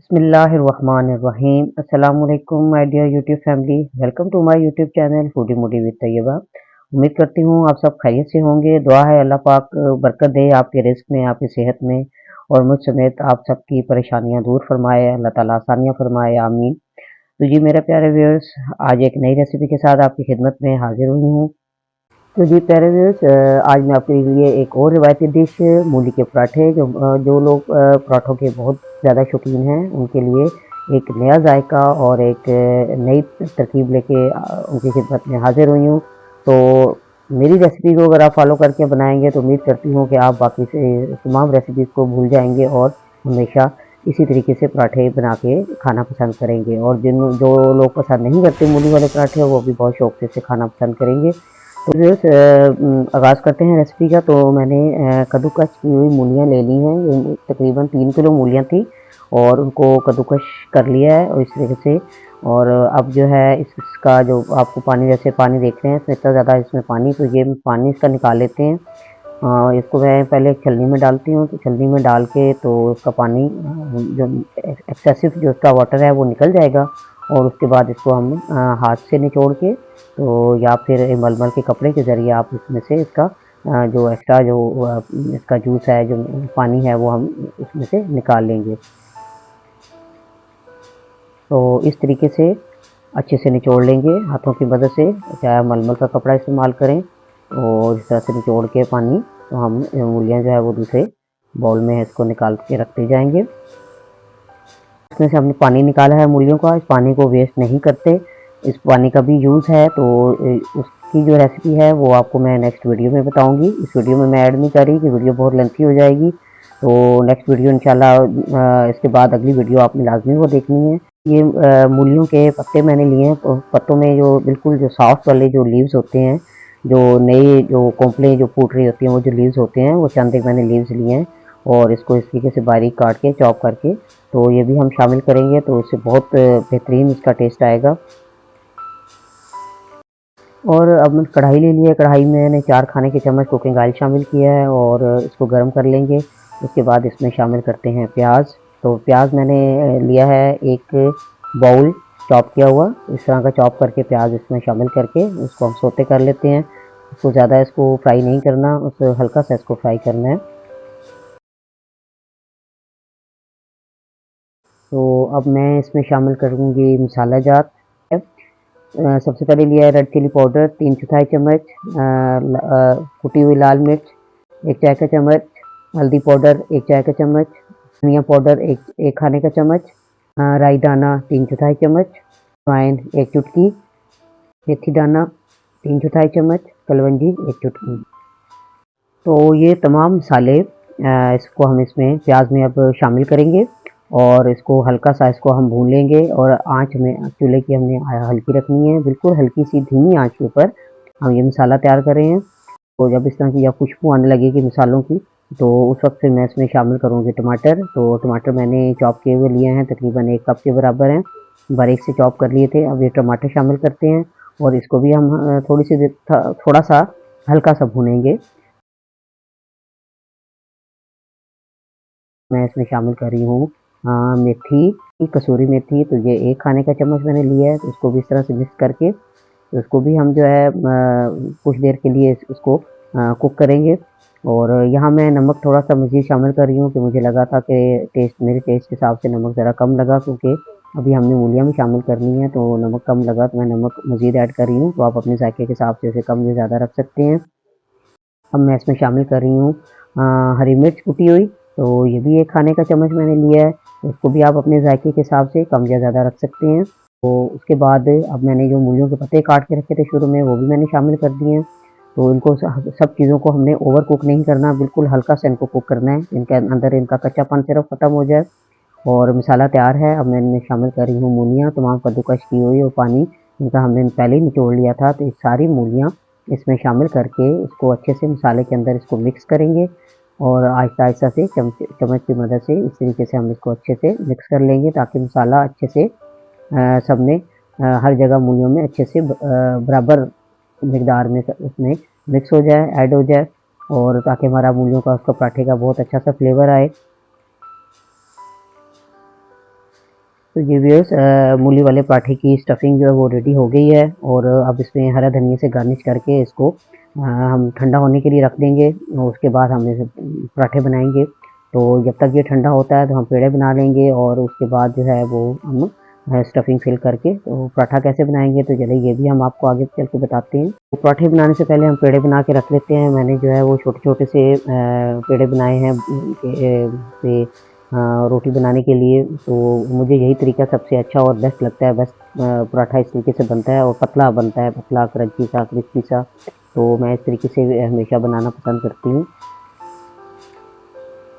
बिस्मिल्लाहिर्रहमानिर्रहीम। अस्सलामुअलैकुम my dear YouTube family, welcome to my YouTube channel foodie moody with Tayyaba. उम्मीद करती हूँ आप सब खैरियत से होंगे। दुआ है अल्लाह पाक बरकत दे आपके रिस्क में, आपकी सेहत में और मुझ समेत आप सबकी परेशानियां दूर फरमाए, अल्लाह ताला आसानियां फरमाए, आमीन। तो जी मेरे प्यारे व्यूअर्स, आज एक नई रेसिपी के साथ आपकी खिदमत में हाजिर हुई हूँ। तो जी प्यारे व्यूअर्स, आज मैं आपके लिए एक और रिवायती डिश मूली के पराठे, जो लोग पराठों के बहुत ज़्यादा शौकीन हैं उनके लिए एक नया जायका और एक नई तरकीब लेके उनकी खिदमत में हाजिर हुई हूँ। तो मेरी रेसिपी को अगर आप फॉलो करके बनाएंगे तो उम्मीद करती हूँ कि आप बाकी से तमाम रेसिपीज़ को भूल जाएंगे और हमेशा इसी तरीके से पराठे बना के खाना पसंद करेंगे। और जो लोग पसंद नहीं करते मूली वाले पराठे, वो भी बहुत शौक से इसे खाना पसंद करेंगे। तो व्यूअर्स, आगाज़ करते हैं रेसिपी का। तो मैंने कद्दूकस की हुई मूलियाँ ले ली हैं। ये तकरीबन 3 किलो मूलियाँ थी और उनको कद्दूकस कर लिया है और इस तरीके से। और अब जो है इसका जो आपको पानी, जैसे पानी देख रहे हैं इसमें इतना ज़्यादा इसमें पानी, तो ये पानी इसका निकाल लेते हैं। इसको मैं पहले एक छलनी में डालती हूँ, तो छलनी में डाल के तो उसका पानी जो एक्सेसिव जो उसका वाटर है वो निकल जाएगा। और उसके बाद इसको हम हाथ से निचोड़ के तो या फिर मलमल के कपड़े के ज़रिए आप इसमें से इसका जो एक्स्ट्रा जो इसका जूस है, जो पानी है, वो हम इसमें से निकाल लेंगे। तो इस तरीके से अच्छे से निचोड़ लेंगे हाथों की मदद से, चाहे मलमल का कपड़ा इस्तेमाल करें। और इस तरह से निचोड़ के पानी तो हम मूलियाँ जो है वो दूसरे बाउल में इसको निकाल के रखते जाएंगे। इसमें से हमने पानी निकाला है मूलियों का, इस पानी को वेस्ट नहीं करते, इस पानी का भी यूज़ है। तो उसकी जो रेसिपी है वो आपको मैं नेक्स्ट वीडियो में बताऊंगी। इस वीडियो में मैं ऐड नहीं कर रही कि वीडियो बहुत लेंथी हो जाएगी। तो नेक्स्ट वीडियो इंशाल्लाह इसके बाद अगली वीडियो आपने लाजमी वो देखनी है। ये मूलियों के पत्ते मैंने लिए हैं। तो पत्तों में जो बिल्कुल जो सॉफ्ट वाले जो लीव्स होते हैं, जो नए जो कोंपले जो फूट रही होती हैं, वो जो लीव्स होते हैं, वो चंद एक मैंने लीव्स लिए हैं। और इसको इस तरीके से बारीक काट के चॉप करके तो ये भी हम शामिल करेंगे, तो इससे बहुत बेहतरीन इसका टेस्ट आएगा। और अब मैंने कढ़ाई ले लिया है। कढ़ाई में मैंने 4 खाने के चम्मच कुकिंग ऑयल शामिल किया है और इसको गर्म कर लेंगे। उसके बाद इसमें शामिल करते हैं प्याज। तो प्याज मैंने लिया है एक बाउल चॉप किया हुआ, इस तरह का चॉप करके प्याज इसमें शामिल करके उसको हम सोते कर लेते हैं। उसको ज़्यादा इसको फ्राई नहीं करना, उसको हल्का सा इसको फ्राई करना है। तो अब मैं इसमें शामिल करूँगी मसाला जात। सबसे पहले लिया है रेड चिली पाउडर 3/4 चम्मच, कुटी हुई लाल मिर्च 1 चाय का चम्मच, हल्दी पाउडर 1 चाय का चम्मच, धनिया पाउडर एक खाने का चम्मच, राई दाना 3/4 चम्मच, अजवाइन 1 चुटकी, मेथी दाना 3/4 चम्मच, कलवंजी 1 चुटकी। तो ये तमाम मसाले इसको हम इसमें प्याज में अब शामिल करेंगे और इसको हल्का सा इसको हम भून लेंगे। और आँच में चूल्हे की हमने हल्की रखनी है, बिल्कुल हल्की सी धीमी आँच के ऊपर हम ये मसाला तैयार कर रहे हैं। तो जब इस तरह की या खुशबू आने लगेगी मसालों की, तो उस वक्त फिर मैं इसमें शामिल करूँगी टमाटर। तो टमाटर मैंने चॉप किए हुए लिए हैं, तकरीबन 1 कप के बराबर हैं, बारीक से चॉप कर लिए थे। अब ये टमाटर शामिल करते हैं और इसको भी हम थोड़ा सा हल्का सा भूनेंगे। मैं इसमें शामिल कर रही हूँ मेथी, कसूरी मेथी। तो ये 1 खाने का चम्मच मैंने लिया है, तो उसको भी इस तरह से मिक्स करके तो उसको भी हम जो है कुछ देर के लिए उसको कुक करेंगे। और यहाँ मैं नमक थोड़ा सा मज़ीद शामिल कर रही हूँ कि मुझे लगा था कि मेरे टेस्ट के हिसाब से नमक ज़रा कम लगा, क्योंकि अभी हमने मूलियाँ भी शामिल करनी है, तो नमक कम लगा तो मैं नमक मज़ीद ऐड कर रही हूँ। तो आप अपने जायके के हिसाब से इसे कम या ज़्यादा रख सकते हैं। अब मैं इसमें शामिल कर रही हूँ हरी मिर्च कुटी हुई। तो ये भी 1 खाने का चम्मच मैंने लिया है, उसको भी आप अपने जायके के हिसाब से कम या ज़्यादा रख सकते हैं। तो उसके बाद अब मैंने जो मूलियों के पत्ते काट के रखे थे शुरू में, वो भी मैंने शामिल कर दिए हैं। तो इनको सब चीज़ों को हमने ओवर कुक नहीं करना, बिल्कुल हल्का सा इनको कुक करना है, इनके अंदर इनका कच्चापन सिर्फ ख़त्म हो जाए। और मसाला तैयार है। अब मैं इनमें शामिल कर रही हूँ मूलियाँ, तमाम कद्दूकस की हुई, और पानी इनका हमने पहले ही निचोड़ लिया था। तो ये सारी मूलियाँ इसमें शामिल करके इसको अच्छे से मसाले के अंदर इसको मिक्स करेंगे और आहिस्ता-आहिस्ता से चम्मच की मदद से इस तरीके से हम इसको अच्छे से मिक्स कर लेंगे, ताकि मसाला अच्छे से सब में हर जगह मूलियों में अच्छे से बराबर मिकदार में उसमें मिक्स हो जाए, ऐड हो जाए, और ताकि हमारा मूलियों का उसका पराठे का बहुत अच्छा सा फ्लेवर आए। तो ये व्यूअर्स मूली वाले पराठे की स्टफिंग जो है वो रेडी हो गई है और अब इसमें हरा धनिया से गार्निश करके इसको हम ठंडा होने के लिए रख देंगे और उसके बाद हम इसे पराठे बनाएंगे। तो जब तक ये ठंडा होता है तो हम पेड़े बना लेंगे और उसके बाद जो है वो हम स्टफिंग फिल करके तो पराठा कैसे बनाएंगे तो चलिए ये भी हम आपको आगे चल के बताते हैं। तो पराठे बनाने से पहले हम पेड़े बना के रख लेते हैं। मैंने जो है वो छोटे छोटे से पेड़े बनाए हैं रोटी बनाने के लिए। तो मुझे यही तरीका सबसे अच्छा और बेस्ट लगता है। बस पराठा इस तरीके से बनता है और पतला बनता है, पतला क्रंची सा क्रिस्पी सा। तो मैं इस तरीके से हमेशा बनाना पसंद करती हूँ।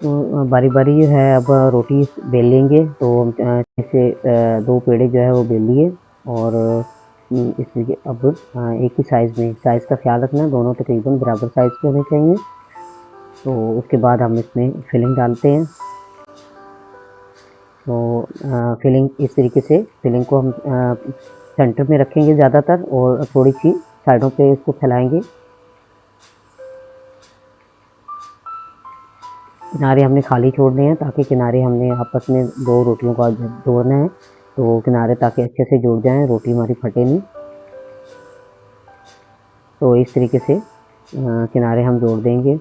तो बारी बारी जो है अब रोटी बेल लेंगे। तो जैसे 2 पेड़े जो है वो बेल लिए और इस तरीके अब एक ही साइज़ का ख्याल रखना है, दोनों तकरीबन बराबर साइज़ के होने चाहिए। तो उसके बाद हम इसमें फिलिंग डालते हैं। तो फिलिंग इस तरीके से फिलिंग को हम सेंटर में रखेंगे ज़्यादातर और थोड़ी सी साइडों पे इसको फैलाएंगे। किनारे हमने खाली छोड़ने हैं ताकि किनारे हमने आपस में 2 रोटियों का जोड़ना है। तो किनारे ताकि अच्छे से जुड़ जाएं, रोटी हमारी फटे नहीं। तो इस तरीके से किनारे हम जोड़ देंगे।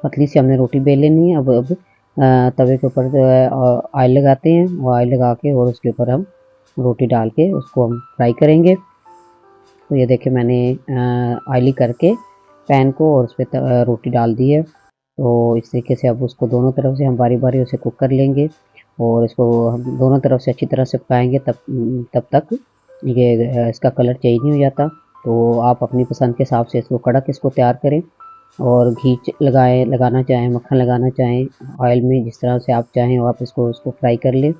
पतली सी हमने रोटी बेल लेनी है। अब तवे के ऊपर जो है ऑयल लगाते हैं और ऑयल लगा के और उसके ऊपर हम रोटी डाल के उसको हम फ्राई करेंगे। तो ये देखिए मैंने ऑयली करके पैन को और उस पर रोटी डाल दी है। तो इस तरीके से अब उसको दोनों तरफ से हम बारी बारी उसे कुक कर लेंगे और इसको हम दोनों तरफ से अच्छी तरह से पकाएंगे तब तक ये इसका कलर चेंज नहीं हो जाता। तो आप अपनी पसंद के हिसाब से इसको कड़क इसको तैयार करें और घी लगाना चाहें, मक्खन लगाना चाहें, ऑयल में जिस तरह से आप चाहें आप उसको फ्राई कर लें।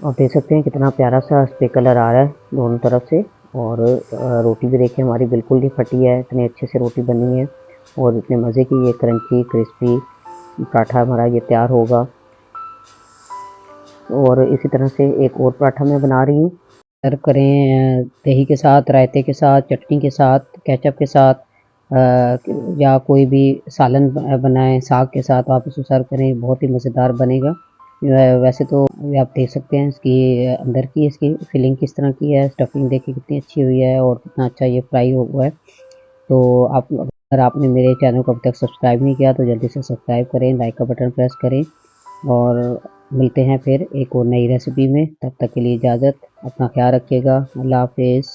और देख सकते हैं कितना प्यारा सा इस पर कलर आ रहा है दोनों तरफ से। और रोटी भी देखिए हमारी बिल्कुल नहीं फटी है, इतने अच्छे से रोटी बनी है और इतने मज़े की ये क्रंची क्रिस्पी पराठा हमारा ये तैयार होगा। और इसी तरह से एक और पराठा मैं बना रही हूँ। सर्व करें दही के साथ, रायते के साथ, चटनी के साथ, केचप के साथ या कोई भी सालन बनाएं साग के साथ आप इसको सर्व करें, बहुत ही मज़ेदार बनेगा। वैसे तो आप देख सकते हैं इसकी अंदर की इसकी फिलिंग किस तरह की है, स्टफिंग देखिए कितनी अच्छी हुई है और कितना अच्छा ये फ्राई हुआ है। तो आप अगर आपने मेरे चैनल को अब तक सब्सक्राइब नहीं किया तो जल्दी से सब्सक्राइब करें, लाइक का बटन प्रेस करें और मिलते हैं फिर एक और नई रेसिपी में। तब तक के लिए इजाज़त, अपना ख्याल रखिएगा। अल्लाह हाफिज़।